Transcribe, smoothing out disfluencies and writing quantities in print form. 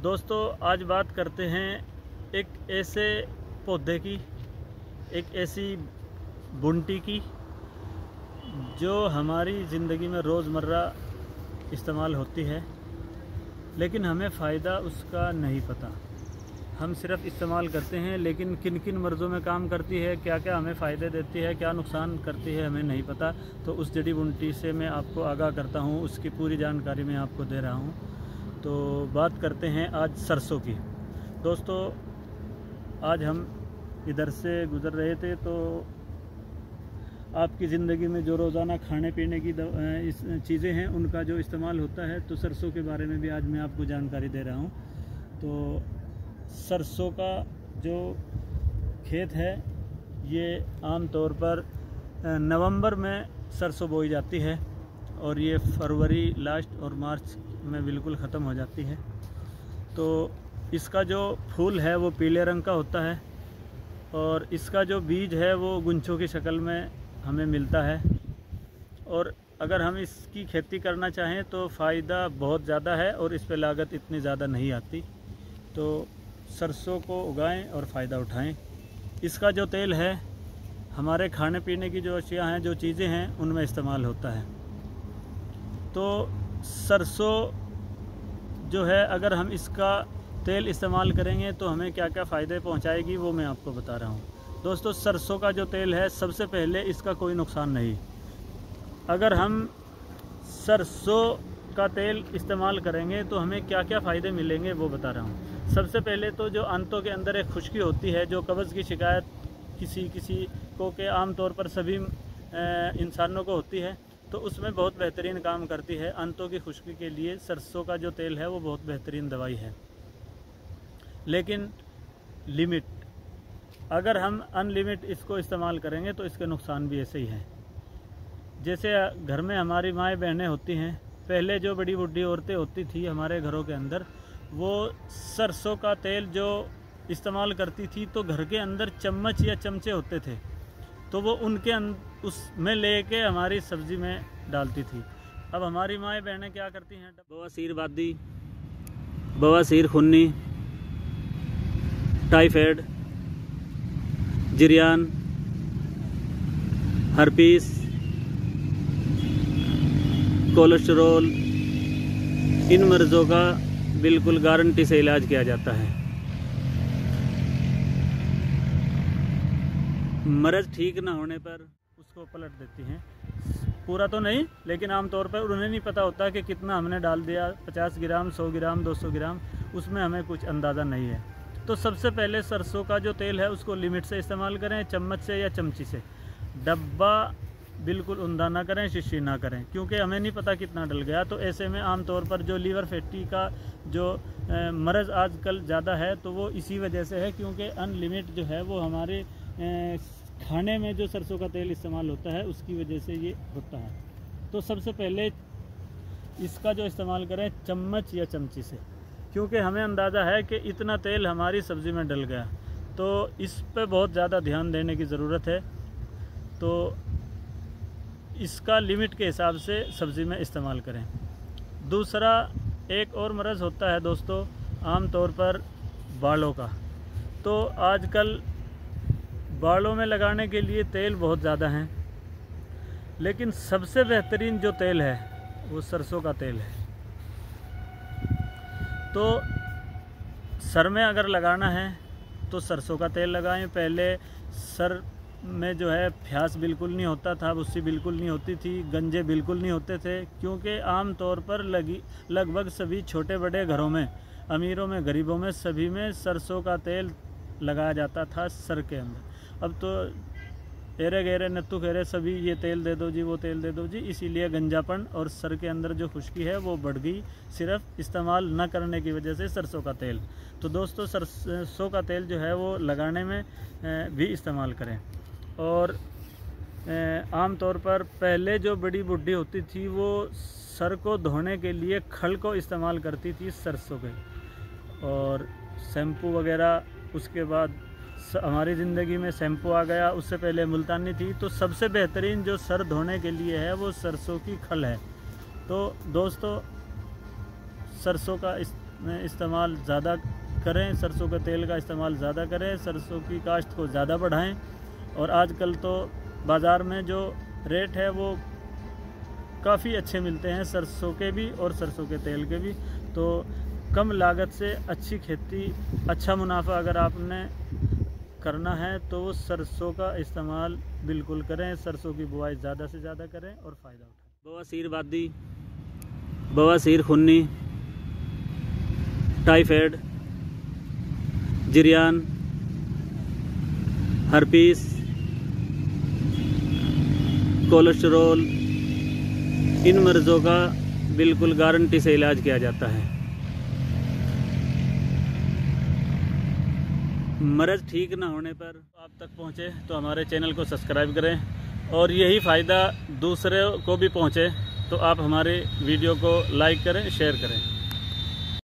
दोस्तों आज बात करते हैं एक ऐसे पौधे की, एक ऐसी बूटी की जो हमारी ज़िंदगी में रोज़मर्रा इस्तेमाल होती है, लेकिन हमें फ़ायदा उसका नहीं पता। हम सिर्फ इस्तेमाल करते हैं, लेकिन किन किन मर्ज़ों में काम करती है, क्या क्या हमें फ़ायदे देती है, क्या नुकसान करती है, हमें नहीं पता। तो उस जड़ी बूटी से मैं आपको आगाह करता हूँ, उसकी पूरी जानकारी मैं आपको दे रहा हूँ। तो बात करते हैं आज सरसों की। दोस्तों आज हम इधर से गुज़र रहे थे, तो आपकी ज़िंदगी में जो रोज़ाना खाने पीने की इस चीज़ें हैं उनका जो इस्तेमाल होता है, तो सरसों के बारे में भी आज मैं आपको जानकारी दे रहा हूँ। तो सरसों का जो खेत है ये आम तौर पर नवंबर में सरसों बोई जाती है और ये फरवरी लास्ट और मार्च में बिल्कुल ख़त्म हो जाती है। तो इसका जो फूल है वो पीले रंग का होता है और इसका जो बीज है वो गुंछों की शक्ल में हमें मिलता है। और अगर हम इसकी खेती करना चाहें तो फ़ायदा बहुत ज़्यादा है और इस पर लागत इतनी ज़्यादा नहीं आती। तो सरसों को उगाएं और फ़ायदा उठाएं। इसका जो तेल है हमारे खाने पीने की जो अशिया हैं, जो चीज़ें हैं, उनमें इस्तेमाल होता है। तो सरसों जो है अगर हम इसका तेल इस्तेमाल करेंगे तो हमें क्या क्या फ़ायदे पहुंचाएगी वो मैं आपको बता रहा हूं। दोस्तों सरसों का जो तेल है, सबसे पहले इसका कोई नुकसान नहीं। अगर हम सरसों का तेल इस्तेमाल करेंगे तो हमें क्या क्या फ़ायदे मिलेंगे वो बता रहा हूँ। सबसे पहले तो जो आंतों के अंदर एक खुश्की होती है, जो कब्ज़ की शिकायत किसी को के आम तौर पर सभी इंसानों को होती है, तो उसमें बहुत बेहतरीन काम करती है। आंतों की खुश्की के लिए सरसों का जो तेल है वो बहुत बेहतरीन दवाई है, लेकिन लिमिट। अगर हम अनलिमिट इसको इस्तेमाल करेंगे तो इसके नुकसान भी ऐसे ही हैं। जैसे घर में हमारी माएँ बहनें होती हैं, पहले जो बड़ी बूढ़ी औरतें होती थी हमारे घरों के अंदर, वो सरसों का तेल जो इस्तेमाल करती थी तो घर के अंदर चम्मच या चमचे होते थे, तो वो उनके उसमें लेके हमारी सब्ज़ी में डालती थी। अब हमारी माएँ बहनें क्या करती हैं, बवासीर वादी, बवासीर खूनी, टाइफाइड, जिरियान, हर्पीस, कोलेस्टेरोल, इन मर्ज़ों का बिल्कुल गारंटी से इलाज किया जाता है। मर्ज़ ठीक ना होने पर उसको पलट देती हैं, पूरा तो नहीं, लेकिन आमतौर पर उन्हें नहीं पता होता कि कितना हमने डाल दिया, 50 ग्राम, 100 ग्राम, 200 ग्राम, उसमें हमें कुछ अंदाज़ा नहीं है। तो सबसे पहले सरसों का जो तेल है उसको लिमिट से इस्तेमाल करें, चम्मच से या चमची से। डब्बा बिल्कुल उंधा ना करें, शीशी ना करें, क्योंकि हमें नहीं पता कितना डल गया। तो ऐसे में आमतौर पर जो लीवर फैटी का जो मर्ज़ आजकल ज़्यादा है, तो वो इसी वजह से है, क्योंकि अनलिमिट जो है वो हमारे खाने में जो सरसों का तेल इस्तेमाल होता है उसकी वजह से ये होता है। तो सबसे पहले इसका जो इस्तेमाल करें चम्मच या चमची से, क्योंकि हमें अंदाज़ा है कि इतना तेल हमारी सब्ज़ी में डल गया, तो इस पे बहुत ज़्यादा ध्यान देने की ज़रूरत है। तो इसका लिमिट के हिसाब से सब्ज़ी में इस्तेमाल करें। दूसरा एक और मर्ज़ होता है दोस्तों, आम तौर पर बालों का। तो आजकल बालों में लगाने के लिए तेल बहुत ज़्यादा हैं, लेकिन सबसे बेहतरीन जो तेल है वो सरसों का तेल है। तो सर में अगर लगाना है तो सरसों का तेल लगाएं। पहले सर में जो है फ्यास बिल्कुल नहीं होता था, भुस्सी बिल्कुल नहीं होती थी, गंजे बिल्कुल नहीं होते थे, क्योंकि आम तौर पर लगभग सभी छोटे बड़े घरों में, अमीरों में, गरीबों में, सभी में सरसों का तेल लगाया जाता था सर के अंदर। अब तो एरे गहरे नत्थु खेरे सभी ये तेल दे दो जी, वो तेल दे दो जी, इसीलिए गंजापन और सर के अंदर जो खुश्की है वो बढ़ गई, सिर्फ इस्तेमाल न करने की वजह से सरसों का तेल। तो दोस्तों सरसों का तेल जो है वो लगाने में भी इस्तेमाल करें। और आम तौर पर पहले जो बड़ी बूढ़ी होती थी वो सर को धोने के लिए खल को इस्तेमाल करती थी सरसों के, और शैम्पू वगैरह। उसके बाद हमारी ज़िंदगी में शैम्पू आ गया, उससे पहले मुल्तानी थी। तो सबसे बेहतरीन जो सर धोने के लिए है वो सरसों की खल है। तो दोस्तों सरसों का में इस्तेमाल ज़्यादा करें, सरसों के तेल का इस्तेमाल ज़्यादा करें, सरसों की काश्त को ज़्यादा बढ़ाएं। और आजकल तो बाज़ार में जो रेट है वो काफ़ी अच्छे मिलते हैं, सरसों के भी और सरसों के तेल के भी। तो कम लागत से अच्छी खेती, अच्छा मुनाफा अगर आपने करना है तो सरसों का इस्तेमाल बिल्कुल करें। सरसों की बुआई ज़्यादा से ज़्यादा करें और फ़ायदा उठाएं। बवासीर वादी, बवासीर खुन्नी, टाइफाइड, जिरियान, हर्पीस, कोलेस्टेरोल, इन मर्ज़ों का बिल्कुल गारंटी से इलाज किया जाता है। मर्ज़ ठीक ना होने पर आप तक पहुँचे तो हमारे चैनल को सब्सक्राइब करें और यही फ़ायदा दूसरे को भी पहुँचे तो आप हमारे वीडियो को लाइक करें, शेयर करें।